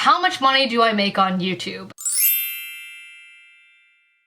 How much money do I make on YouTube?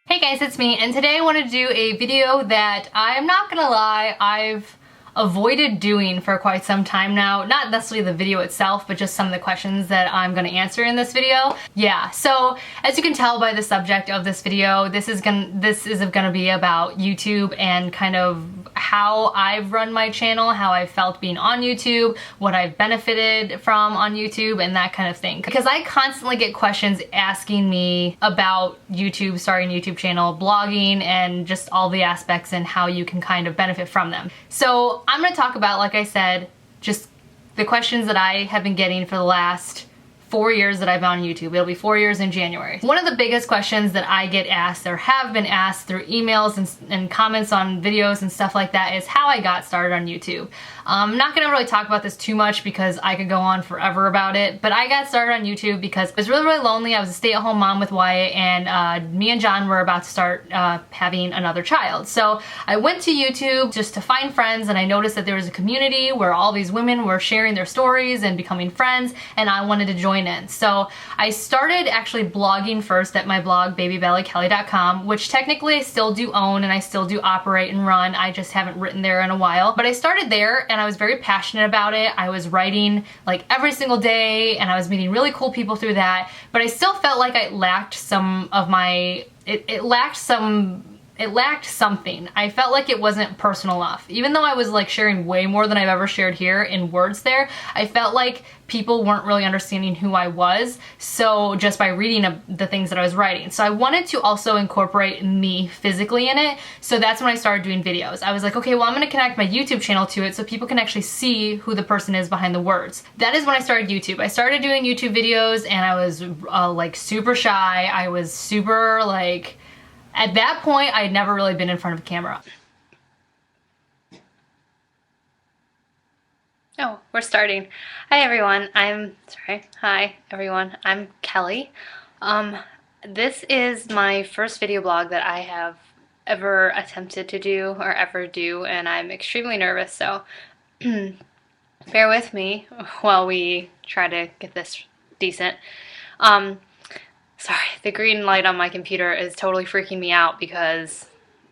Hey guys, it's me, and today I want to do a video that I'm not gonna lie, I've avoided doing for quite some time now. Not necessarily the video itself, but just some of the questions that I'm gonna answer in this video. Yeah, so as you can tell by the subject of this video, this is gonna be about YouTube and kind of how I've run my channel, how I felt being on YouTube, what I've benefited from on YouTube, and that kind of thing. Because I constantly get questions asking me about YouTube, starting a YouTube channel, blogging, and just all the aspects and how you can kind of benefit from them. So I'm gonna talk about, like I said, just the questions that I have been getting for the last 4 years that I've been on YouTube. It'll be 4 years in January. One of the biggest questions that I get asked or have been asked through emails and comments on videos and stuff like that is how I got started on YouTube. I'm not gonna really talk about this too much because I could go on forever about it, but I got started on YouTube because I was really, really lonely. I was a stay-at-home mom with Wyatt, and me and John were about to start having another child. So I went to YouTube just to find friends, and I noticed that there was a community where all these women were sharing their stories and becoming friends, and I wanted to join in. So I started actually blogging first at my blog, babybellykelli.com, which technically I still do own and I still do operate and run. I just haven't written there in a while. But I started there and I was very passionate about it. I was writing like every single day and I was meeting really cool people through that. But I still felt like I lacked some of my, it lacked something. I felt like it wasn't personal enough. Even though I was like sharing way more than I've ever shared here in words there, I felt like people weren't really understanding who I was, so just by reading the things that I was writing. So I wanted to also incorporate me physically in it, so that's when I started doing videos. I was like, okay, well I'm gonna connect my YouTube channel to it so people can actually see who the person is behind the words. That is when I started YouTube. I started doing YouTube videos and I was like super shy. I was super like, at that point, I had never really been in front of a camera. Oh, we're starting. Hi everyone, hi everyone, I'm Kelly. This is my first video blog that I have ever attempted to do or ever do, and I'm extremely nervous, so bear with me while we try to get this decent. Sorry, the green light on my computer is totally freaking me out because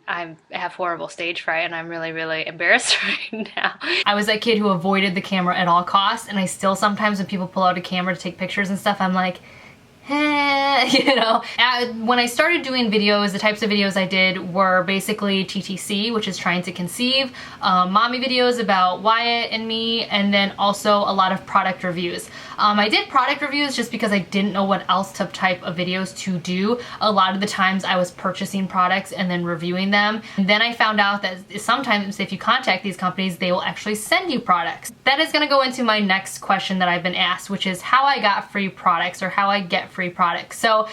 I have horrible stage fright and I'm really, really embarrassed right now. I was that kid who avoided the camera at all costs, and I still sometimes when people pull out a camera to take pictures and stuff, I'm like, you know. When I started doing videos, the types of videos I did were basically TTC, which is trying to conceive, mommy videos about Wyatt and me, and then also a lot of product reviews. I did product reviews just because I didn't know what else type of videos to do. A lot of the times I was purchasing products and then reviewing them. And then I found out that sometimes if you contact these companies, they will actually send you products. That is going to go into my next question that I've been asked, which is how I got free products or how I get free products. So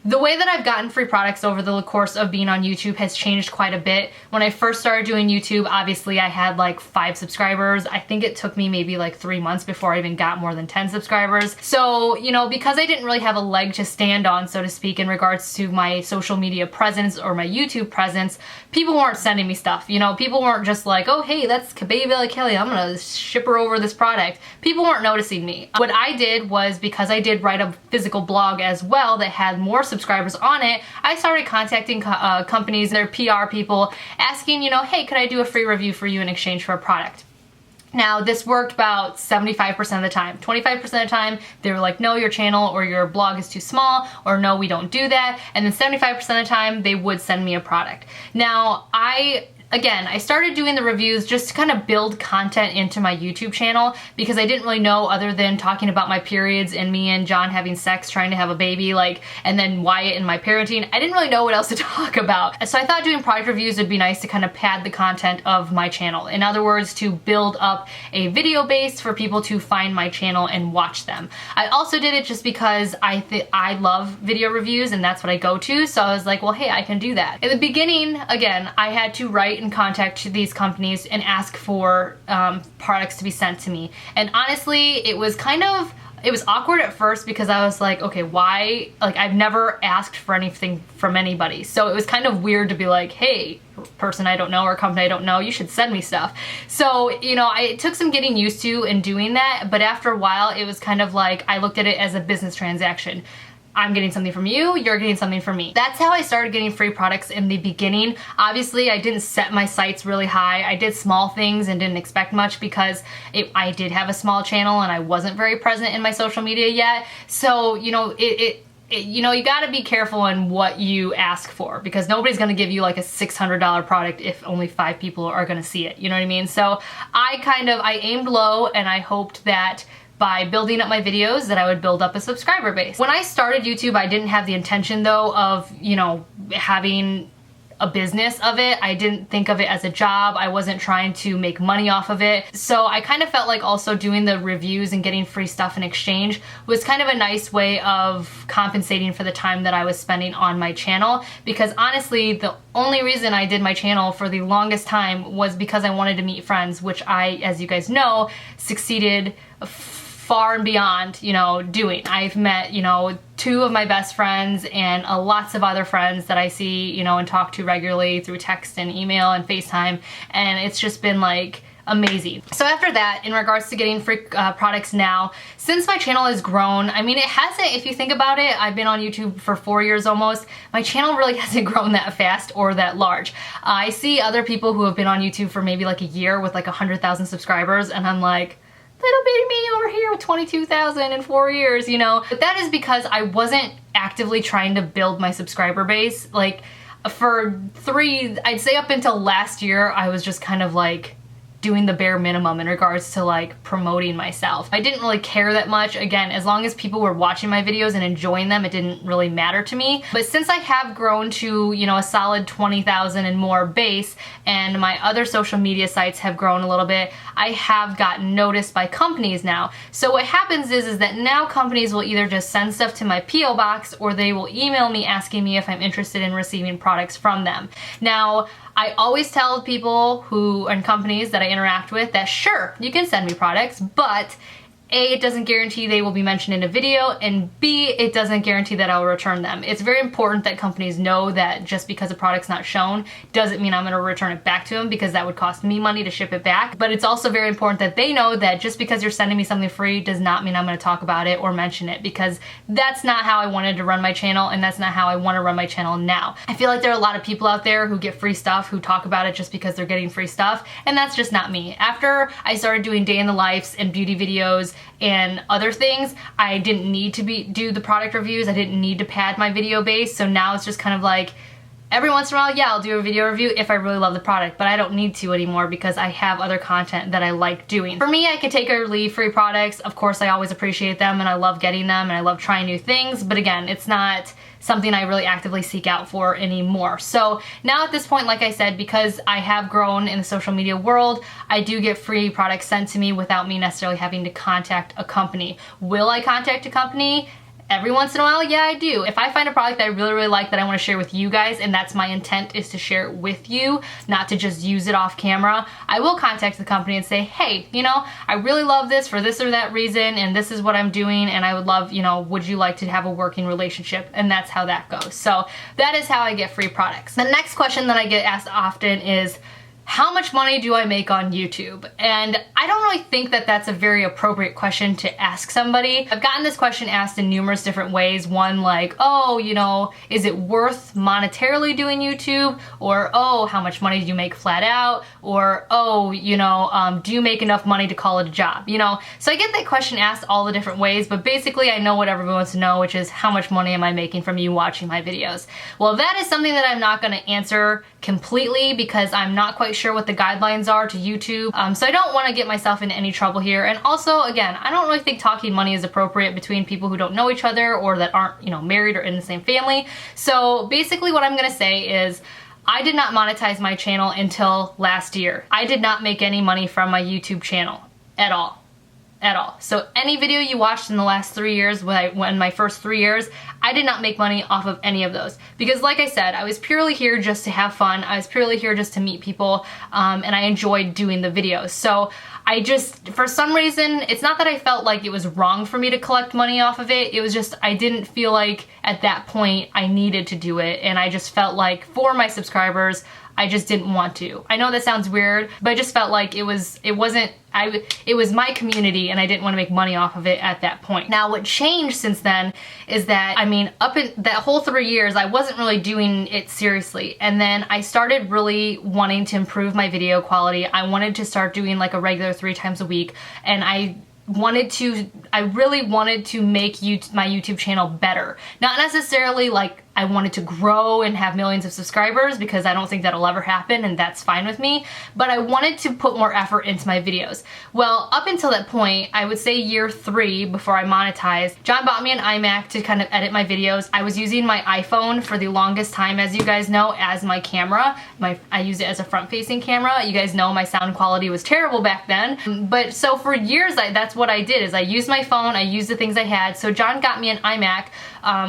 the way that I've gotten free products over the course of being on YouTube has changed quite a bit. When I first started doing YouTube, obviously I had like 5 subscribers. I think it took me maybe like 3 months before I even got more than 10 subscribers. So, you know, because I didn't really have a leg to stand on, so to speak, in regards to my social media presence or my YouTube presence, people weren't sending me stuff. You know, people weren't just like, oh, hey, that's babybellykelli, I'm gonna ship her over this product. People weren't noticing me. What I did was, because I did write a physical blog as well that had more subscribers on it, I started contacting companies, their PR people, asking, you know, hey, could I do a free review for you in exchange for a product? Now, this worked about 75% of the time. 25% of the time, they were like, no, your channel or your blog is too small, or no, we don't do that. And then 75% of the time, they would send me a product. Now, Again, I started doing the reviews just to kind of build content into my YouTube channel because I didn't really know, other than talking about my periods and me and John having sex, trying to have a baby, like, and then Wyatt and my parenting. I didn't really know what else to talk about. So I thought doing product reviews would be nice to kind of pad the content of my channel. In other words, to build up a video base for people to find my channel and watch them. I also did it just because I love video reviews and that's what I go to. So I was like, well, hey, I can do that. In the beginning, again, I had to write and contact these companies and ask for products to be sent to me. And honestly, it was kind of It was awkward at first because I was like, okay, why? Like, I've never asked for anything from anybody. So it was kind of weird to be like, hey, person I don't know or company I don't know, you should send me stuff. So, you know, it took some getting used to and doing that, but after a while it was kind of like I looked at it as a business transaction. I'm getting something from you, you're getting something from me. That's how I started getting free products in the beginning. Obviously, I didn't set my sights really high. I did small things and didn't expect much because I did have a small channel and I wasn't very present in my social media yet. So, you know, you know, you gotta be careful in what you ask for because nobody's gonna give you like a $600 product if only 5 people are gonna see it, you know what I mean? So I aimed low and I hoped that by building up my videos that I would build up a subscriber base. When I started YouTube, I didn't have the intention though of, you know, having a business of it. I didn't think of it as a job. I wasn't trying to make money off of it. So I kind of felt like also doing the reviews and getting free stuff in exchange was kind of a nice way of compensating for the time that I was spending on my channel, because honestly, the only reason I did my channel for the longest time was because I wanted to meet friends, which I, as you guys know, succeeded far and beyond, you know, doing. I've met, you know, 2 of my best friends and lots of other friends that I see, you know, and talk to regularly through text and email and FaceTime, and it's just been like amazing. So after that, in regards to getting free products now, since my channel has grown, I mean, it hasn't, if you think about it, I've been on YouTube for 4 years almost. My channel really hasn't grown that fast or that large. I see other people who have been on YouTube for maybe like a year with like 100,000 subscribers, and I'm like, little bitty me over here with 22,000 in 4 years, you know? But that is because I wasn't actively trying to build my subscriber base. Like, for I'd say up until last year, I was just kind of like doing the bare minimum in regards to like promoting myself. I didn't really care that much. Again, as long as people were watching my videos and enjoying them, it didn't really matter to me. But since I have grown to, you know, a solid 20,000 and more base, and my other social media sites have grown a little bit, I have gotten noticed by companies now. So what happens is that now companies will either just send stuff to my PO box or they will email me asking me if I'm interested in receiving products from them. Now, I always tell people and companies that I interact with that sure, you can send me products, but A, it doesn't guarantee they will be mentioned in a video, and B, it doesn't guarantee that I'll return them. It's very important that companies know that just because a product's not shown doesn't mean I'm gonna return it back to them, because that would cost me money to ship it back. But it's also very important that they know that just because you're sending me something free does not mean I'm gonna talk about it or mention it, because that's not how I wanted to run my channel, and that's not how I wanna run my channel now. I feel like there are a lot of people out there who get free stuff, who talk about it just because they're getting free stuff, and that's just not me. After I started doing day in the lives and beauty videos and other things, I didn't need to do the product reviews. I didn't need to pad my video base. So now it's just kind of like, every once in a while, yeah, I'll do a video review if I really love the product, but I don't need to anymore because I have other content that I like doing. For me, I could take or leave free products. Of course, I always appreciate them and I love getting them and I love trying new things, but again, it's not something I really actively seek out for anymore. So now at this point, like I said, because I have grown in the social media world, I do get free products sent to me without me necessarily having to contact a company. Will I contact a company? Every once in a while, yeah, I do. If I find a product that I really, really like that I want to share with you guys, and that's my intent, is to share it with you, not to just use it off camera, I will contact the company and say, hey, you know, I really love this for this or that reason, and this is what I'm doing, and I would love, you know, would you like to have a working relationship? And that's how that goes. So that is how I get free products. The next question that I get asked often is, how much money do I make on YouTube? And I don't really think that that's a very appropriate question to ask somebody. I've gotten this question asked in numerous different ways. One like, oh, you know, is it worth monetarily doing YouTube? Or, oh, how much money do you make flat out? Or, oh, you know, do you make enough money to call it a job? You know, so I get that question asked all the different ways, but basically I know what everyone wants to know, which is how much money am I making from you watching my videos? Well, that is something that I'm not gonna answer completely because I'm not quite sure what the guidelines are to YouTube. So I don't want to get myself into any trouble here. And also, again, I don't really think talking money is appropriate between people who don't know each other or that aren't, you know, married or in the same family. So basically what I'm going to say is, I did not monetize my channel until last year. I did not make any money from my YouTube channel at all. at all. So any video you watched in the last 3 years, when my first 3 years, I did not make money off of any of those. Because like I said, I was purely here just to have fun. I was purely here just to meet people, and I enjoyed doing the videos. So I just, for some reason, it's not that I felt like it was wrong for me to collect money off of it. It was just, I didn't feel like at that point I needed to do it. And I just felt like for my subscribers, I just didn't want to. I know that sounds weird, but I just felt like it was my community and I didn't want to make money off of it at that point. Now what changed since then is that, I mean, up in that whole 3 years, I wasn't really doing it seriously. And then I started really wanting to improve my video quality. I wanted to start doing like a regular 3 times a week. And I really wanted to make my YouTube channel better. Not necessarily like I wanted to grow and have millions of subscribers, because I don't think that'll ever happen, and that's fine with me, but I wanted to put more effort into my videos. Well, up until that point, I would say year 3 before I monetized, John bought me an iMac to kind of edit my videos. I was using my iPhone for the longest time, as you guys know, as my camera. I use it as a front-facing camera. You guys know my sound quality was terrible back then. But so for years, that's what I did, is I used my phone, I used the things I had. So John got me an iMac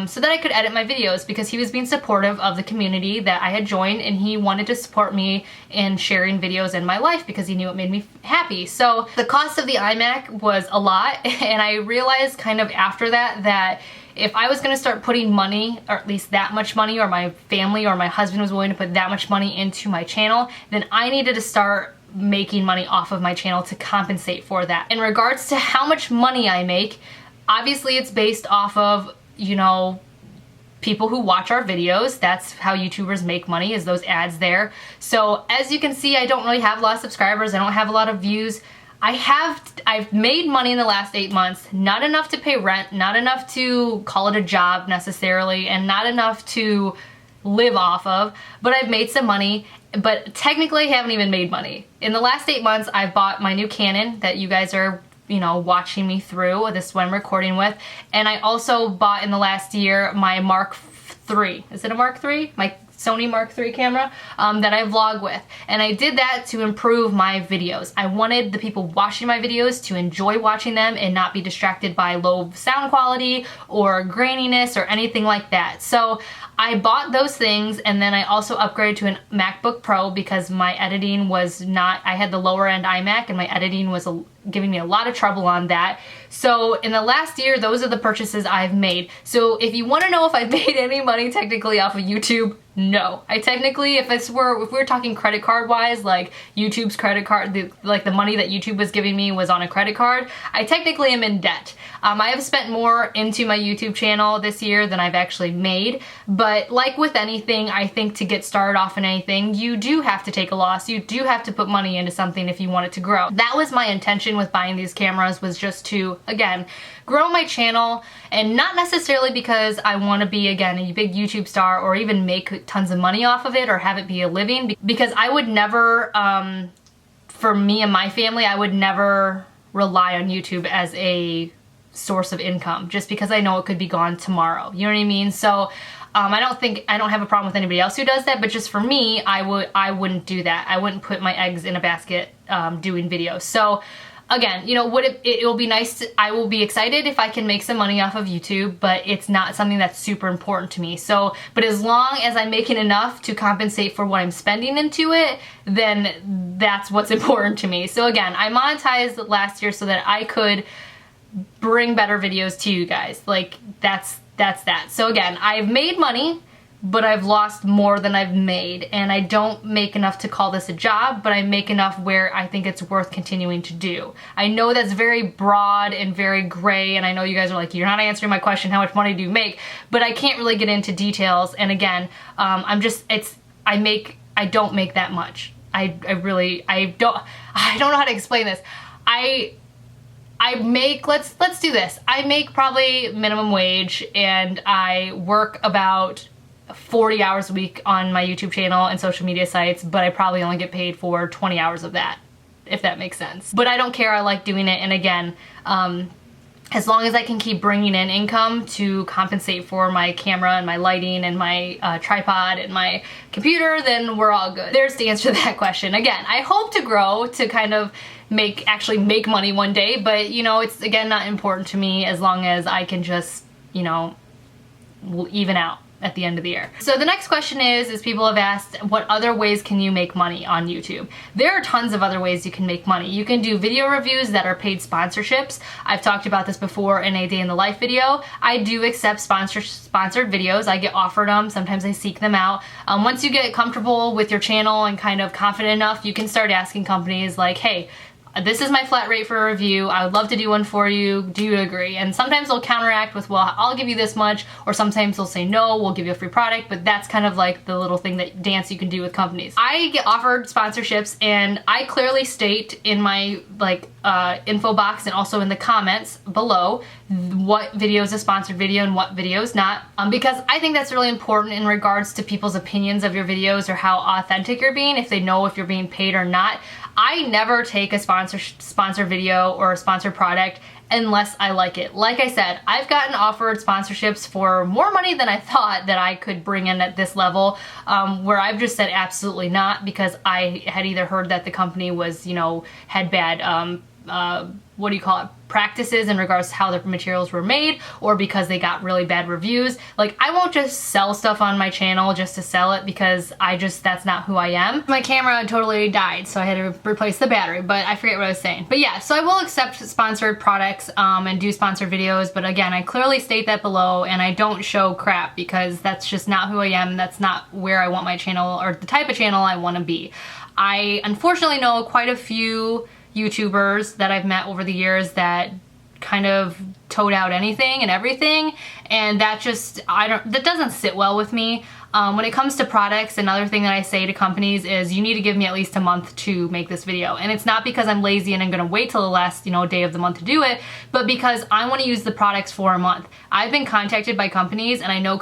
so that I could edit my videos, because he was being supportive of the community that I had joined, and he wanted to support me in sharing videos in my life because he knew it made me happy. So the cost of the iMac was a lot, and I realized kind of after that if I was gonna start putting money, or at least that much money, or my family or my husband was willing to put that much money into my channel, then I needed to start making money off of my channel to compensate for that. In regards to how much money I make, obviously it's based off of, you know, people who watch our videos. That's how YouTubers make money, is those ads there. So as you can see, I don't really have a lot of subscribers. I don't have a lot of views. I've made money in the last 8 months, not enough to pay rent, not enough to call it a job necessarily, and not enough to live off of, but I've made some money. But technically I haven't even made money. In the last 8 months, I've bought my new Canon that you guys are, you know, watching me through. This is what I'm recording with. And I also bought in the last year my Mark III. Is it a Mark III? My Sony Mark III camera that I vlog with. And I did that to improve my videos. I wanted the people watching my videos to enjoy watching them and not be distracted by low sound quality or graininess or anything like that. So I bought those things, and then I also upgraded to a MacBook Pro because my editing was not, I had the lower end iMac and my editing was giving me a lot of trouble on that. So in the last year, those are the purchases I've made. So if you want to know if I've made any money technically off of YouTube, no. I technically, if we're talking credit card wise, like YouTube's credit card, the money that YouTube was giving me was on a credit card, I technically am in debt. I have spent more into my YouTube channel this year than I've actually made, but like with anything, I think to get started off in anything, you do have to take a loss. You do have to put money into something if you want it to grow. That was my intention with buying these cameras, was just to, again, grow my channel, and not necessarily because I want to be, again, a big YouTube star or even make tons of money off of it or have it be a living, because I would never, for me and my family, I would never rely on YouTube as a source of income, just because I know it could be gone tomorrow. You know what I mean? So I don't have a problem with anybody else who does that, but just for me, I wouldn't do that. I wouldn't put my eggs in a basket doing videos. So again, you know, it will be nice I will be excited if I can make some money off of YouTube, but it's not something that's super important to me. So, but as long as I'm making enough to compensate for what I'm spending into it, then that's what's important to me. So again, I monetized last year so that I could bring better videos to you guys. Like, that's that. So again, I've made money, but I've lost more than I've made, and I don't make enough to call this a job, but I make enough where I think it's worth continuing to do. I know that's very broad and very gray, and I know you guys are like, you're not answering my question, how much money do you make? But I can't really get into details, and again, I don't make that much. I don't know how to explain this. I make, let's do this. I make probably minimum wage, and I work about 40 hours a week on my YouTube channel and social media sites, but I probably only get paid for 20 hours of that, if that makes sense. But I don't care, I like doing it, and again, as long as I can keep bringing in income to compensate for my camera and my lighting and my tripod and my computer, then we're all good. There's the answer to that question. Again, I hope to grow to kind of actually make money one day, but you know, it's again not important to me as long as I can just, you know, even out at the end of the year. So the next question is people have asked, what other ways can you make money on YouTube? There are tons of other ways you can make money. You can do video reviews that are paid sponsorships. I've talked about this before in a day in the life video. I do accept sponsored videos. I get offered them. Sometimes I seek them out. Once you get comfortable with your channel and kind of confident enough, you can start asking companies like, hey, this is my flat rate for a review. I would love to do one for you. Do you agree? And sometimes they'll counteract with, well, I'll give you this much, or sometimes they'll say, no, we'll give you a free product, but that's kind of like the little thing that dance you can do with companies. I get offered sponsorships, and I clearly state in my info box and also in the comments below what video is a sponsored video and what video is not, because I think that's really important in regards to people's opinions of your videos or how authentic you're being, if they know if you're being paid or not. I never take a sponsored video or a sponsored product unless I like it. Like I said, I've gotten offered sponsorships for more money than I thought that I could bring in at this level, where I've just said absolutely not, because I had either heard that the company was, you know, had bad, what do you call it, practices in regards to how their materials were made, or because they got really bad reviews. Like, I won't just sell stuff on my channel just to sell it, because that's not who I am. My camera totally died, so I had to replace the battery, but I forget what I was saying. But yeah, so I will accept sponsored products and do sponsored videos, but again, I clearly state that below, and I don't show crap, because that's just not who I am. That's not where I want my channel, or the type of channel I want to be. I unfortunately know quite a few YouTubers that I've met over the years that kind of tote out anything and everything, and that doesn't sit well with me. When it comes to products, another thing that I say to companies is, you need to give me at least a month to make this video. And it's not because I'm lazy and I'm gonna wait till the last, you know, day of the month to do it, but because I wanna use the products for a month. I've been contacted by companies, and I know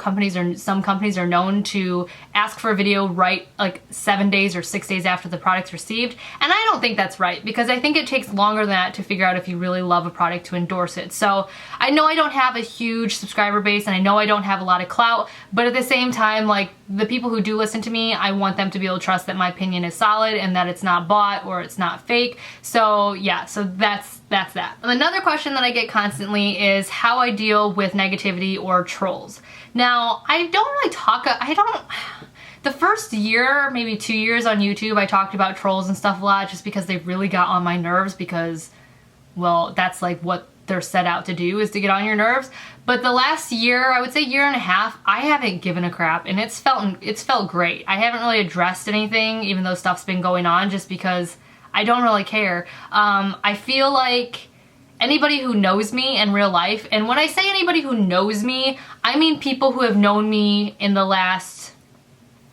some companies are known to ask for a video right like 7 days or 6 days after the product's received. And I don't think that's right, because I think it takes longer than that to figure out if you really love a product to endorse it. So I know I don't have a huge subscriber base, and I know I don't have a lot of clout, but at the same time, like, the people who do listen to me, I want them to be able to trust that my opinion is solid and that it's not bought or it's not fake. So yeah, so that's that. Another question that I get constantly is how I deal with negativity or trolls. Now, the first year, maybe 2 years on YouTube, I talked about trolls and stuff a lot, just because they really got on my nerves, because, well, that's like what they're set out to do, is to get on your nerves. But the last year, I would say year and a half, I haven't given a crap, and it's felt great. I haven't really addressed anything, even though stuff's been going on, just because I don't really care. I feel like anybody who knows me in real life, and when I say anybody who knows me, I mean people who have known me in the last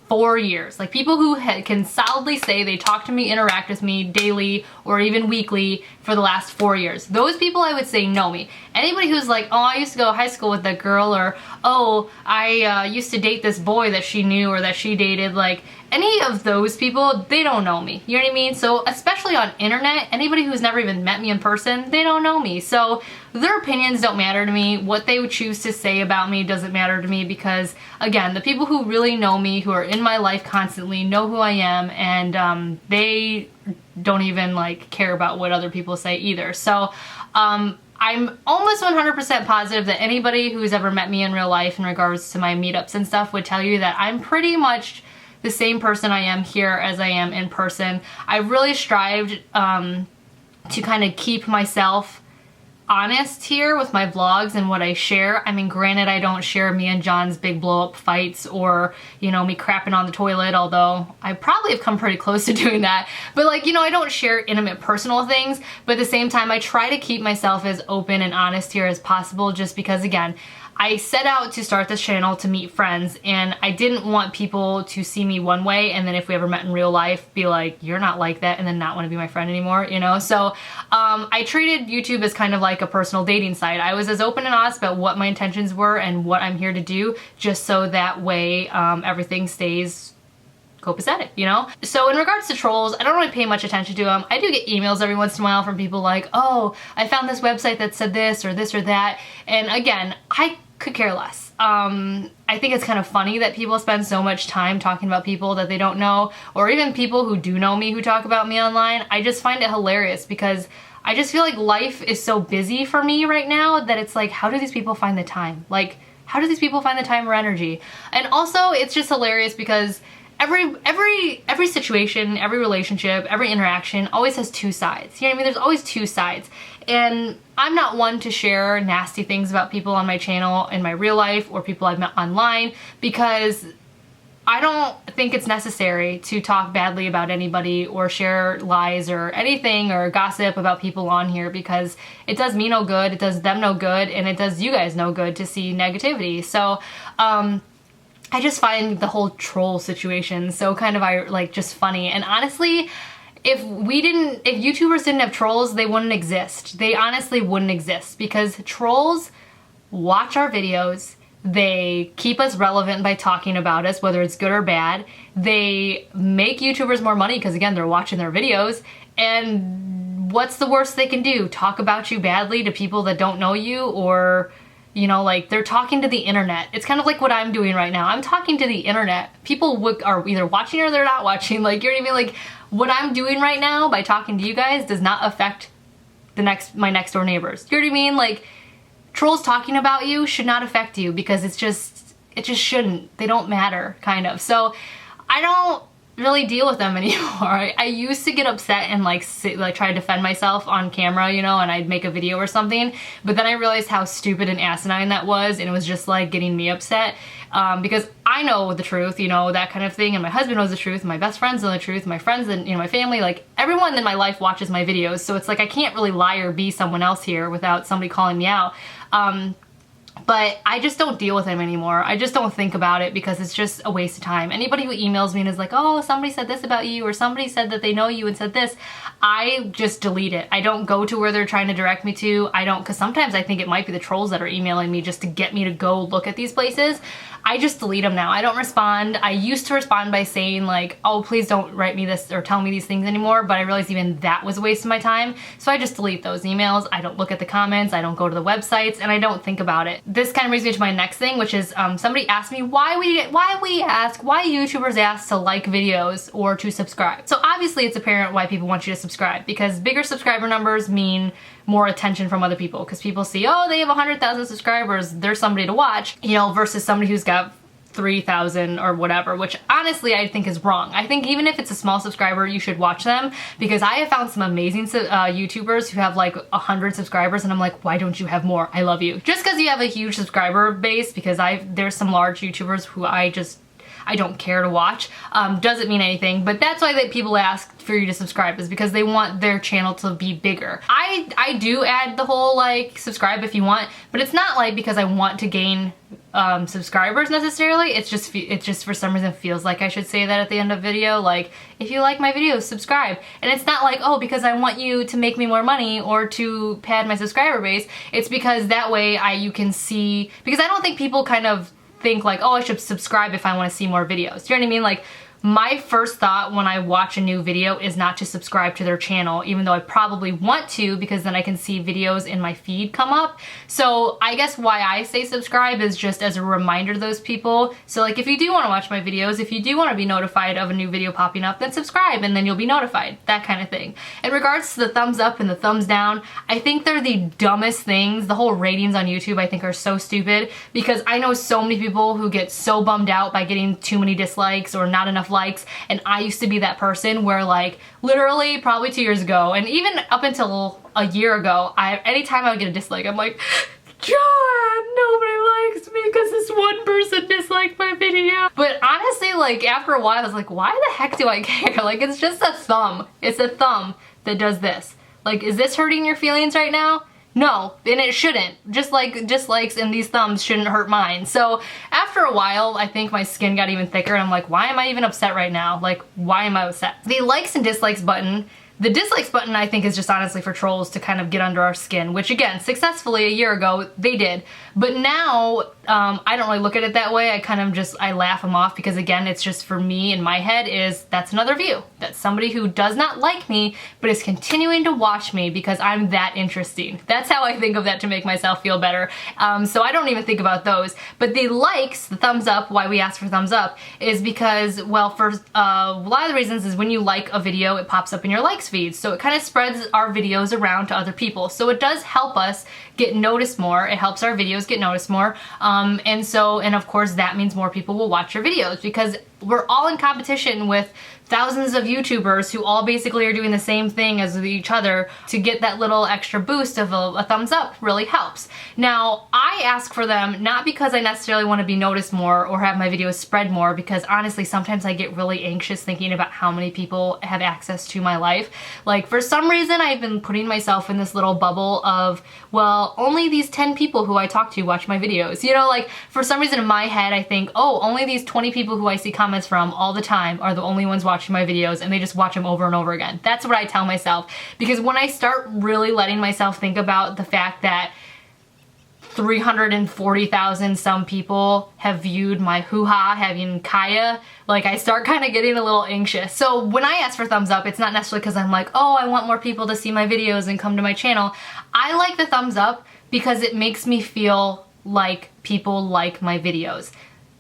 4 years. Like, people who can solidly say they talk to me, interact with me daily or even weekly for the last 4 years. Those people, I would say, know me. Anybody who's like, oh, I used to go to high school with that girl, or oh, I used to date this boy that she knew or that she dated, like, any of those people, they don't know me. You know what I mean? So especially on internet, anybody who's never even met me in person, they don't know me. So their opinions don't matter to me. What they would choose to say about me doesn't matter to me, because again, the people who really know me, who are in my life constantly, know who I am, and they don't even like care about what other people say either. So I'm almost 100% positive that anybody who's ever met me in real life in regards to my meetups and stuff would tell you that I'm pretty much the same person I am here as I am in person. I really strived to kind of keep myself honest here with my vlogs and what I share. I mean, granted, I don't share me and John's big blow up fights, or, you know, me crapping on the toilet, although I probably have come pretty close to doing that. But like, you know, I don't share intimate personal things, but at the same time, I try to keep myself as open and honest here as possible, just because, again, I set out to start this channel to meet friends, and I didn't want people to see me one way and then if we ever met in real life be like, you're not like that, and then not want to be my friend anymore, you know? So I treated YouTube as kind of like a personal dating site. I was as open and honest about what my intentions were and what I'm here to do, just so that way everything stays copacetic, you know? So in regards to trolls, I don't really pay much attention to them. I do get emails every once in a while from people like, oh, I found this website that said this or that. And again, I could care less. I think it's kind of funny that people spend so much time talking about people that they don't know, or even people who do know me who talk about me online. I just find it hilarious because I just feel like life is so busy for me right now that it's like, how do these people find the time? Like, how do these people find the time or energy? And also, it's just hilarious because every situation, every relationship, every interaction always has two sides. You know what I mean? There's always two sides. And I'm not one to share nasty things about people on my channel in my real life or people I've met online, because I don't think it's necessary to talk badly about anybody or share lies or anything or gossip about people on here, because it does me no good, it does them no good, and it does you guys no good to see negativity. So, I just find the whole troll situation so kind of like just funny. And honestly, if YouTubers didn't have trolls, they wouldn't exist. They honestly wouldn't exist, because trolls watch our videos. They keep us relevant by talking about us, whether it's good or bad. They make YouTubers more money because, again, they're watching their videos. And what's the worst they can do? Talk about you badly to people that don't know you, or, you know, like, they're talking to the internet. It's kind of like what I'm doing right now. I'm talking to the internet. People are either watching or they're not watching. Like, you know what I mean? Like, what I'm doing right now by talking to you guys does not affect my next door neighbors. You know what I mean? Like, trolls talking about you should not affect you, because it just shouldn't. They don't matter, kind of. So I don't really deal with them anymore. I used to get upset and like try to defend myself on camera, you know, and I'd make a video or something, but then I realized how stupid and asinine that was, and it was just like getting me upset, because I know the truth, you know, that kind of thing, and my husband knows the truth, and my best friends know the truth, my friends and, you know, my family, like everyone in my life watches my videos, so it's like I can't really lie or be someone else here without somebody calling me out. But I just don't deal with them anymore. I just don't think about it, because it's just a waste of time. Anybody who emails me and is like, oh, somebody said this about you, or somebody said that they know you and said this, I just delete it. I don't go to where they're trying to direct me to. I don't, because sometimes I think it might be the trolls that are emailing me just to get me to go look at these places. I just delete them now. I don't respond. I used to respond by saying like, oh, please don't write me this or tell me these things anymore, but I realized even that was a waste of my time. So I just delete those emails. I don't look at the comments. I don't go to the websites, and I don't think about it. This kind of brings me to my next thing, which is somebody asked me why YouTubers ask to like videos or to subscribe. So obviously it's apparent why people want you to subscribe, because bigger subscriber numbers mean more attention from other people, because people see, oh, they have 100,000 subscribers, there's somebody to watch, you know, versus somebody who's got 3,000 or whatever, which honestly I think is wrong. I think even if it's a small subscriber, you should watch them, because I have found some amazing YouTubers who have like 100 subscribers, and I'm like, why don't you have more? I love you. Just because you have a huge subscriber base, because there's some large YouTubers who I don't care to watch, doesn't mean anything, but that's why people ask for you to subscribe, is because they want their channel to be bigger. I do add the whole like subscribe if you want, but it's not like because I want to gain subscribers necessarily. It's just for some reason feels like I should say that at the end of video, like, if you like my videos, subscribe. And it's not like, oh, because I want you to make me more money or to pad my subscriber base. It's because that way you can see, because I don't think people kind of think like, oh, I should subscribe if I want to see more videos. Do you know what I mean? Like, my first thought when I watch a new video is not to subscribe to their channel, even though I probably want to, because then I can see videos in my feed come up. So I guess why I say subscribe is just as a reminder to those people. So like, if you do want to watch my videos, if you do want to be notified of a new video popping up, then subscribe and then you'll be notified, that kind of thing. In regards to the thumbs up and the thumbs down, I think they're the dumbest things. The whole ratings on YouTube I think are so stupid, because I know so many people who get so bummed out by getting too many dislikes or not enough likes, and I used to be that person where, like, literally probably 2 years ago, and even up until a year ago, anytime I would get a dislike, I'm like, John, nobody likes me because this one person disliked my video. But honestly, like, after a while, I was like, why the heck do I care? Like, it's just a thumb. It's a thumb that does this. Like, is this hurting your feelings right now? No, and it shouldn't. Just like dislikes and these thumbs shouldn't hurt mine. So after a while, I think my skin got even thicker, and I'm like, why am I even upset right now? Like, why am I upset? The likes and dislikes button, The dislikes button, I think, is just honestly for trolls to kind of get under our skin, which again, successfully a year ago, they did. But now, I don't really look at it that way. I kind of just, I laugh them off because again, it's just for me in my head is, that's another view. That's somebody who does not like me, but is continuing to watch me because I'm that interesting. That's how I think of that to make myself feel better. So I don't even think about those. But the likes, the thumbs up, why we ask for thumbs up, is because, well, for a lot of the reasons is when you like a video, it pops up in your likes feed. So it kind of spreads our videos around to other people. So it does help us get noticed more. It helps our videos get noticed more. And of course that means more people will watch your videos because we're all in competition with thousands of YouTubers who all basically are doing the same thing as each other. To get that little extra boost of a thumbs up really helps. Now, I ask for them not because I necessarily want to be noticed more or have my videos spread more, because honestly sometimes I get really anxious thinking about how many people have access to my life. Like, for some reason I've been putting myself in this little bubble of, well, only these 10 people who I talk to watch my videos. You know, like, for some reason in my head I think, oh, only these 20 people who I see comments from all the time are the only ones watching my videos, and they just watch them over and over again. That's what I tell myself, because when I start really letting myself think about the fact that 340,000 some people have viewed my hoo-ha having Kaya, like, I start kind of getting a little anxious. So when I ask for thumbs up, it's not necessarily because I'm like, oh, I want more people to see my videos and come to my channel. I like the thumbs up because it makes me feel like people like my videos.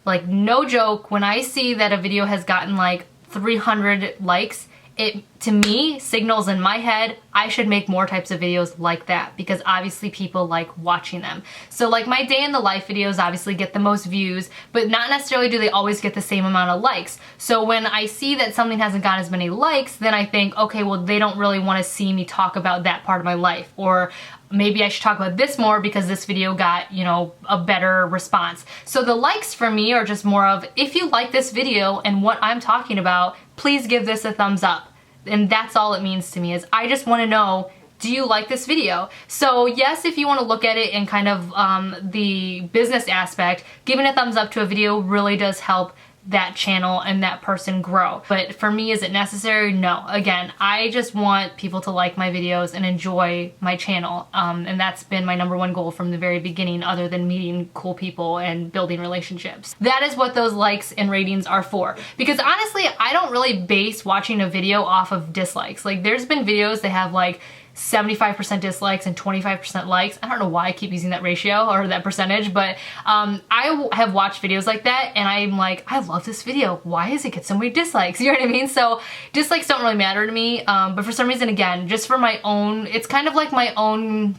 Like, no joke, when I see that a video has gotten like 300 likes, it, to me, signals in my head I should make more types of videos like that, because obviously people like watching them. So like my day in the life videos obviously get the most views, but not necessarily do they always get the same amount of likes. So when I see that something hasn't got as many likes, then I think, okay, well, they don't really want to see me talk about that part of my life, or maybe I should talk about this more because this video got, you know, a better response. So the likes for me are just more of, if you like this video and what I'm talking about, please give this a thumbs up. And that's all it means to me, is I just want to know, do you like this video? So yes, if you want to look at it in kind of the business aspect, giving a thumbs up to a video really does help that channel and that person grow. But for me, is it necessary? No. Again, I just want people to like my videos and enjoy my channel. And that's been my #1 goal from the very beginning, other than meeting cool people and building relationships. That is what those likes and ratings are for. Because honestly, I don't really base watching a video off of dislikes. Like, there's been videos that have like 75% dislikes and 25% likes. I don't know why I keep using that ratio or that percentage, but I have watched videos like that and I'm like, I love this video. Why does it get so many dislikes? You know what I mean? So dislikes don't really matter to me, but for some reason, again, just for my own, it's kind of like my own,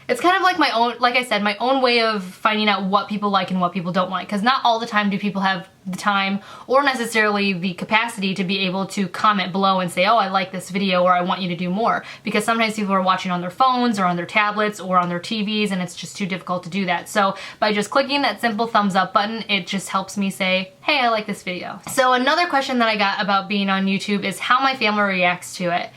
it's kind of like my own, like I said, my own way of finding out what people like and what people don't like. Because not all the time do people have the time or necessarily the capacity to be able to comment below and say, oh, I like this video, or I want you to do more. Because sometimes people are watching on their phones or on their tablets or on their TVs, and it's just too difficult to do that. So by just clicking that simple thumbs up button, it just helps me say, hey, I like this video. So another question that I got about being on YouTube is how my family reacts to it.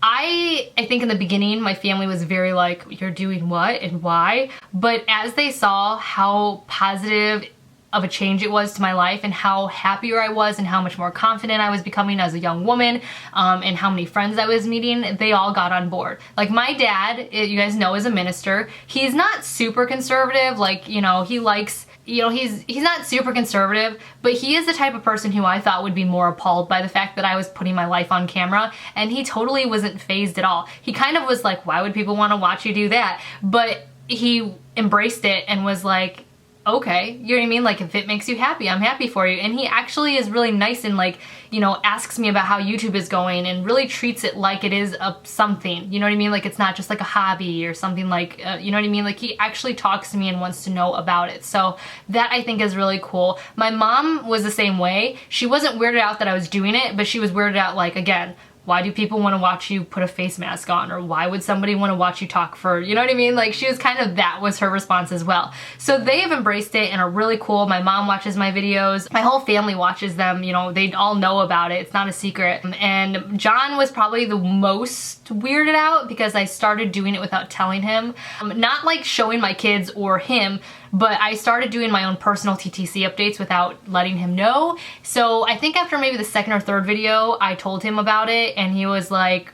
I think in the beginning my family was very like, you're doing what and why? But as they saw how positive of a change it was to my life and how happier I was and how much more confident I was becoming as a young woman, and how many friends I was meeting, they all got on board. Like, my dad, you guys know, is a minister. He's not super conservative, like, you know, he likes, you know, he's not super conservative, but he is the type of person who I thought would be more appalled by the fact that I was putting my life on camera, and he totally wasn't fazed at all. He kind of was like, why would people want to watch you do that? But he embraced it and was like, okay, you know what I mean? Like, if it makes you happy, I'm happy for you. And he actually is really nice and, like, you know, asks me about how YouTube is going and really treats it like it is a something, you know what I mean? Like, it's not just like a hobby or something, like, you know what I mean? Like, he actually talks to me and wants to know about it. So that, I think, is really cool. My mom was the same way. She wasn't weirded out that I was doing it, but she was weirded out, like, again, why do people want to watch you put a face mask on? Or why would somebody want to watch you talk for, you know what I mean? Like, she was kind of, that was her response as well. So they have embraced it and are really cool. My mom watches my videos. My whole family watches them. You know, they all know about it. It's not a secret. And John was probably the most weirded out because I started doing it without telling him. Not like showing my kids or him, but I started doing my own personal TTC updates without letting him know. So I think after maybe the second or third video, I told him about it, and he was like,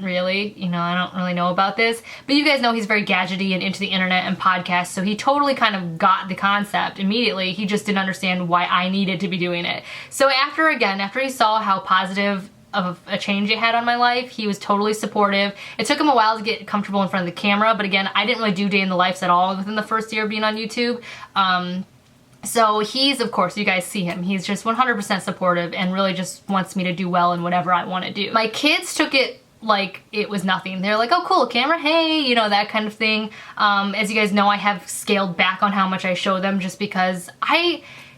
really? You know, I don't really know about this. But you guys know he's very gadgety and into the internet and podcasts, so he totally kind of got the concept immediately. He just didn't understand why I needed to be doing it. So after he saw how positive of a change it had on my life, he was totally supportive. It took him a while to get comfortable in front of the camera, but again, I didn't really do day in the lives at all within the first year of being on YouTube. So he's, of course, you guys see him, he's just 100% supportive and really just wants me to do well in whatever I want to do. My kids took it like it was nothing. They're like, oh cool, camera, hey, you know, that kind of thing. As you guys know, I have scaled back on how much I show them just because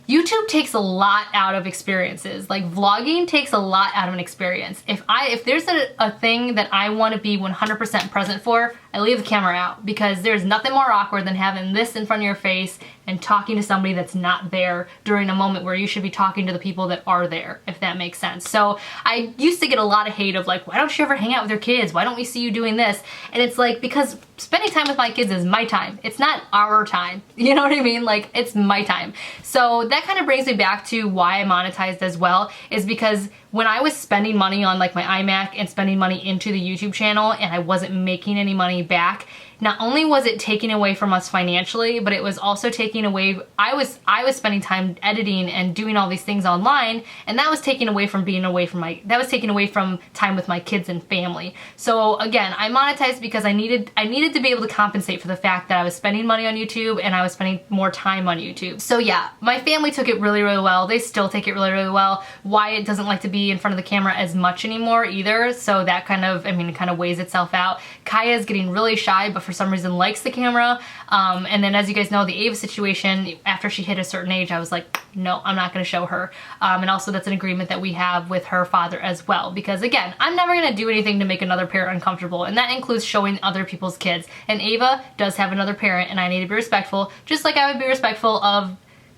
YouTube takes a lot out of experiences. Like vlogging takes a lot out of an experience. If there's a thing that I want to be 100% present for, I leave the camera out, because there's nothing more awkward than having this in front of your face and talking to somebody that's not there during a moment where you should be talking to the people that are there, if that makes sense. So I used to get a lot of hate of like, why don't you ever hang out with your kids? Why don't we see you doing this? And it's like, because spending time with my kids is my time. It's not our time. You know what I mean? Like, it's my time. So that kind of brings me back to why I monetized as well, is because when I was spending money on like my iMac and spending money into the YouTube channel and I wasn't making any money back, not only was it taking away from us financially, but it was also taking away, I was spending time editing and doing all these things online, and that was taking away from taking away from time with my kids and family. So again, I monetized because I needed to be able to compensate for the fact that I was spending money on YouTube and I was spending more time on YouTube. So yeah, my family took it really, really well. They still take it really, really well. Wyatt doesn't like to be in front of the camera as much anymore either, so that kind of, it kind of weighs itself out. Kaya's getting really shy, but for some reason likes the camera. And then as you guys know, the Ava situation, after she hit a certain age, I was like, no, I'm not going to show her. And also that's an agreement that we have with her father as well, because again, I'm never going to do anything to make another parent uncomfortable, and that includes showing other people's kids. And Ava does have another parent, and I need to be respectful, just like I would be respectful of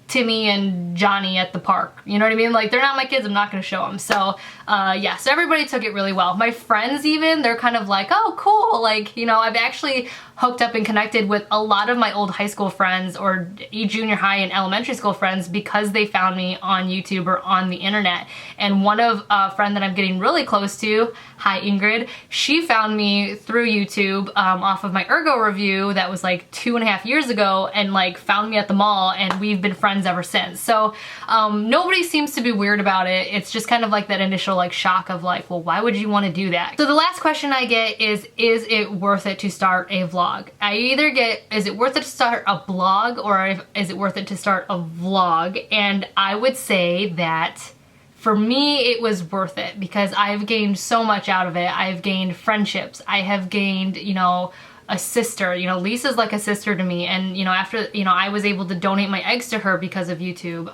Timmy and Johnny at the park. You know what I mean? Like, they're not my kids, I'm not gonna show them. So yeah, so everybody took it really well. My friends even, they're kind of like, oh cool, like, you know, I've actually hooked up and connected with a lot of my old high school friends or junior high and elementary school friends because they found me on YouTube or on the internet. And one of a friend that I'm getting really close to, hi Ingrid, she found me through YouTube off of my Ergo review that was like 2.5 years ago, and like found me at the mall, and we've been friends ever since. So nobody seems to be weird about it. It's just kind of like that initial like shock of like, well, why would you want to do that? So the last question I get is it worth it to start a vlog? I either get, is it worth it to start a blog, or is it worth it to start a vlog? And I would say that for me, it was worth it because I've gained so much out of it. I've gained friendships. I have gained, you know, a sister. You know, Lisa's like a sister to me. And, you know, after, you know, I was able to donate my eggs to her because of YouTube.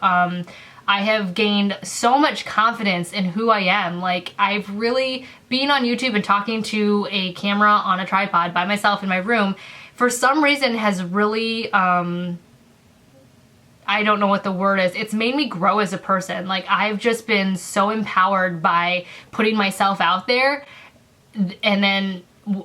I have gained so much confidence in who I am. Like, I've really, being on YouTube and talking to a camera on a tripod by myself in my room, for some reason has really, I don't know what the word is. It's made me grow as a person. Like, I've just been so empowered by putting myself out there and then,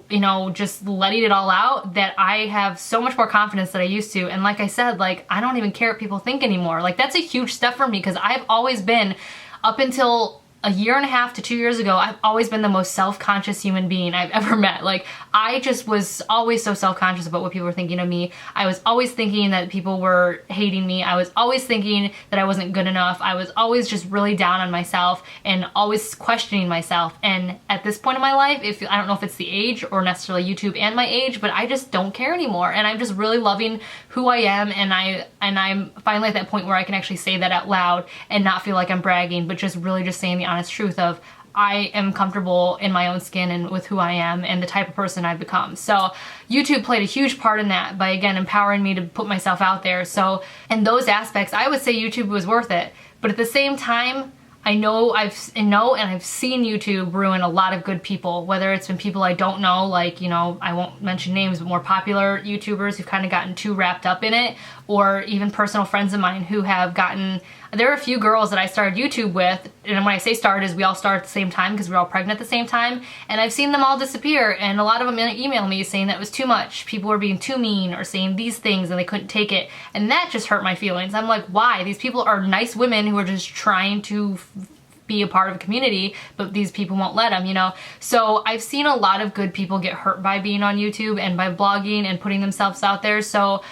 you know, just letting it all out, that I have so much more confidence than I used to. And like I said, like, I don't even care what people think anymore. Like, that's a huge step for me, because I've always been, up until 1.5 to 2 years ago, I've always been the most self-conscious human being I've ever met. Like, I just was always so self-conscious about what people were thinking of me. I was always thinking that people were hating me. I was always thinking that I wasn't good enough. I was always just really down on myself and always questioning myself. And at this point in my life, I don't know if it's the age or necessarily YouTube and my age, but I just don't care anymore. And I'm just really loving who I am, and I'm finally at that point where I can actually say that out loud and not feel like I'm bragging, but just really just saying the honest truth of, I am comfortable in my own skin and with who I am and the type of person I've become. So YouTube played a huge part in that by, again, empowering me to put myself out there. So in those aspects, I would say YouTube was worth it. But at the same time, I know I've seen YouTube ruin a lot of good people, whether it's been people I don't know, like, you know, I won't mention names, but more popular YouTubers who've kind of gotten too wrapped up in it, or even personal friends of mine who have gotten, there are a few girls that I started YouTube with, and when I say started is we all started at the same time because we were all pregnant at the same time, and I've seen them all disappear, and a lot of them email me saying that it was too much. People were being too mean or saying these things and they couldn't take it, and that just hurt my feelings. I'm like, why? These people are nice women who are just trying to be a part of a community, but these people won't let them, you know? So I've seen a lot of good people get hurt by being on YouTube and by blogging and putting themselves out there. So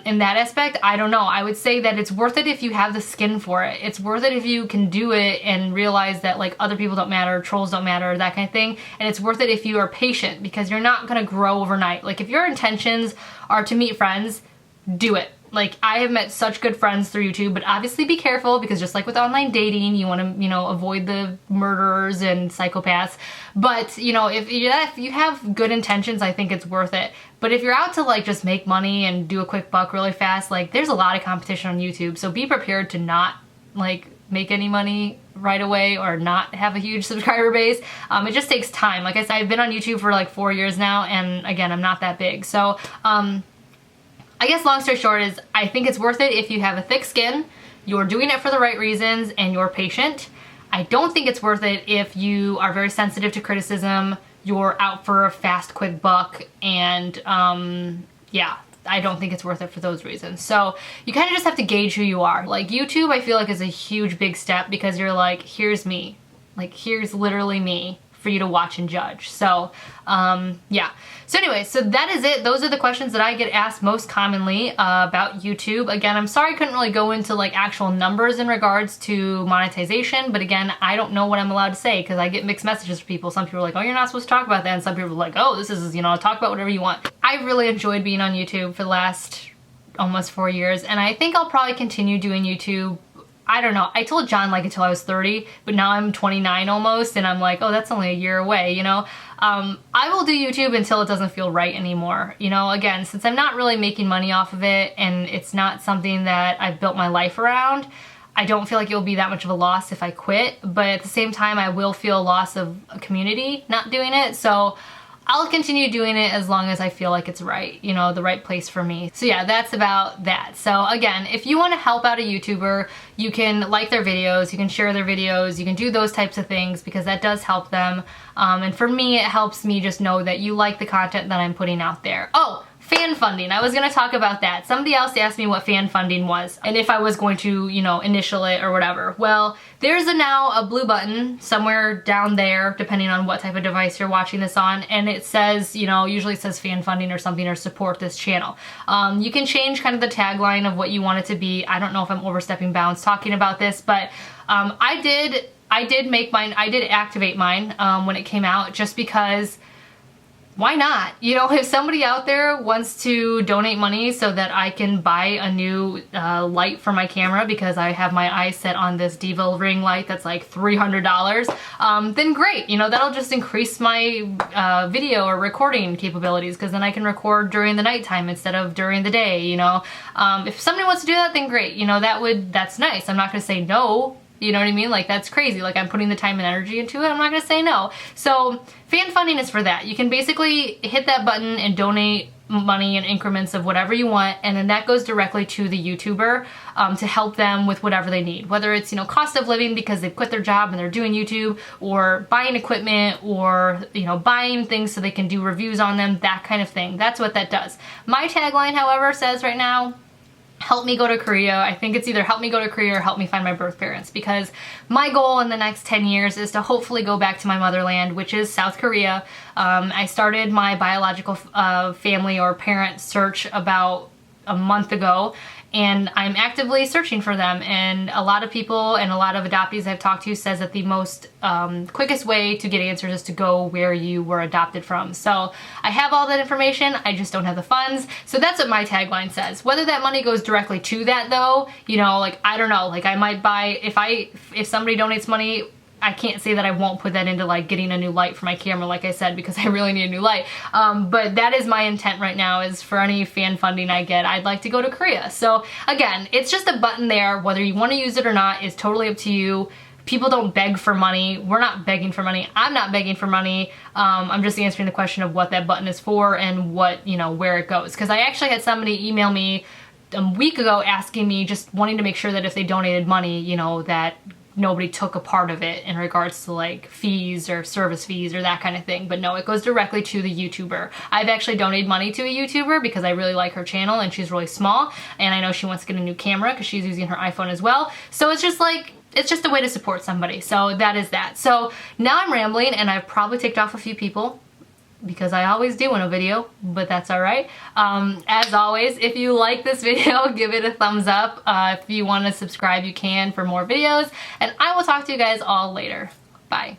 in that aspect, I don't know. I would say that it's worth it if you have the skin for it. It's worth it if you can do it and realize that like other people don't matter, trolls don't matter, that kind of thing. And it's worth it if you are patient, because you're not gonna grow overnight. Like if your intentions are to meet friends, do it. Like, I have met such good friends through YouTube, but obviously be careful, because just like with online dating, you want to, you know, avoid the murderers and psychopaths. But, you know, if you have good intentions, I think it's worth it. But if you're out to like just make money and do a quick buck really fast, like there's a lot of competition on YouTube, so be prepared to not like make any money right away or not have a huge subscriber base. It just takes time. Like I said, I've been on YouTube for like 4 years now, and again, I'm not that big. So, I guess long story short is I think it's worth it if you have a thick skin, you're doing it for the right reasons, and you're patient. I don't think it's worth it if you are very sensitive to criticism, you're out for a fast, quick buck, and yeah, I don't think it's worth it for those reasons. So you kind of just have to gauge who you are. Like YouTube, I feel like is a huge, big step, because you're like, here's me. Like, here's literally me for you to watch and judge. So yeah. So anyway, so that is it. Those are the questions that I get asked most commonly about YouTube. Again, I'm sorry I couldn't really go into like actual numbers in regards to monetization, but again, I don't know what I'm allowed to say, because I get mixed messages from people. Some people are like, oh, you're not supposed to talk about that, and some people are like, oh, this is, you know, talk about whatever you want. I've really enjoyed being on YouTube for the last almost 4 years, and I think I'll probably continue doing YouTube. I don't know. I told John like until I was 30, but now I'm 29 almost, and I'm like, oh, that's only a year away, you know? I will do YouTube until it doesn't feel right anymore. You know, again, since I'm not really making money off of it, and it's not something that I've built my life around, I don't feel like it will be that much of a loss if I quit, but at the same time, I will feel a loss of a community not doing it, so I'll continue doing it as long as I feel like it's right, you know, the right place for me. So yeah, that's about that. So again, if you want to help out a YouTuber, you can like their videos, you can share their videos, you can do those types of things, because that does help them. And for me, it helps me just know that you like the content that I'm putting out there. Oh, fan funding. I was going to talk about that. Somebody else asked me what fan funding was and if I was going to, you know, initial it or whatever. Well, there's now a blue button somewhere down there, depending on what type of device you're watching this on, and it says, you know, usually it says fan funding or something, or support this channel. You can change kind of the tagline of what you want it to be. I don't know if I'm overstepping bounds talking about this, but I did make mine, I did activate mine when it came out, just because why not? You know, if somebody out there wants to donate money so that I can buy a new light for my camera, because I have my eyes set on this Diva ring light that's like $300, then great. You know, that'll just increase my video or recording capabilities, because then I can record during the nighttime instead of during the day, you know. If somebody wants to do that, then great. You know, that's nice. I'm not gonna say no. You know what I mean? Like, that's crazy. Like, I'm putting the time and energy into it. I'm not gonna say no. So fan funding is for that. You can basically hit that button and donate money in increments of whatever you want, and then that goes directly to the YouTuber to help them with whatever they need. Whether it's, you know, cost of living because they've quit their job and they're doing YouTube, or buying equipment, or, you know, buying things so they can do reviews on them, that kind of thing. That's what that does. My tagline, however, says right now, help me go to Korea. I think it's either help me go to Korea or help me find my birth parents, because my goal in the next 10 years is to hopefully go back to my motherland, which is South Korea. I started my biological family or parent search about a month ago, and I'm actively searching for them, and a lot of people and a lot of adoptees I've talked to says that the most quickest way to get answers is to go where you were adopted from. So I have all that information, I just don't have the funds. So that's what my tagline says. Whether that money goes directly to that though, you know, like, I don't know, like I might buy, if somebody donates money, I can't say that I won't put that into like getting a new light for my camera, like I said, because I really need a new light. But that is my intent right now, is for any fan funding I get, I'd like to go to Korea. So again, it's just a button there. Whether you want to use it or not is totally up to you. People don't beg for money. We're not begging for money. I'm not begging for money. I'm just answering the question of what that button is for and what, you know, where it goes. Because I actually had somebody email me a week ago asking me, just wanting to make sure that if they donated money, you know, that nobody took a part of it in regards to like fees or service fees or that kind of thing. But no, it goes directly to the YouTuber. I've actually donated money to a YouTuber because I really like her channel and she's really small, and I know she wants to get a new camera because she's using her iPhone as well. So it's just like, it's just a way to support somebody. So that is that. So now I'm rambling and I've probably ticked off a few people, because I always do in a video, but that's all right. As always, if you like this video, give it a thumbs up. If you want to subscribe, you can for more videos, and I will talk to you guys all later. Bye.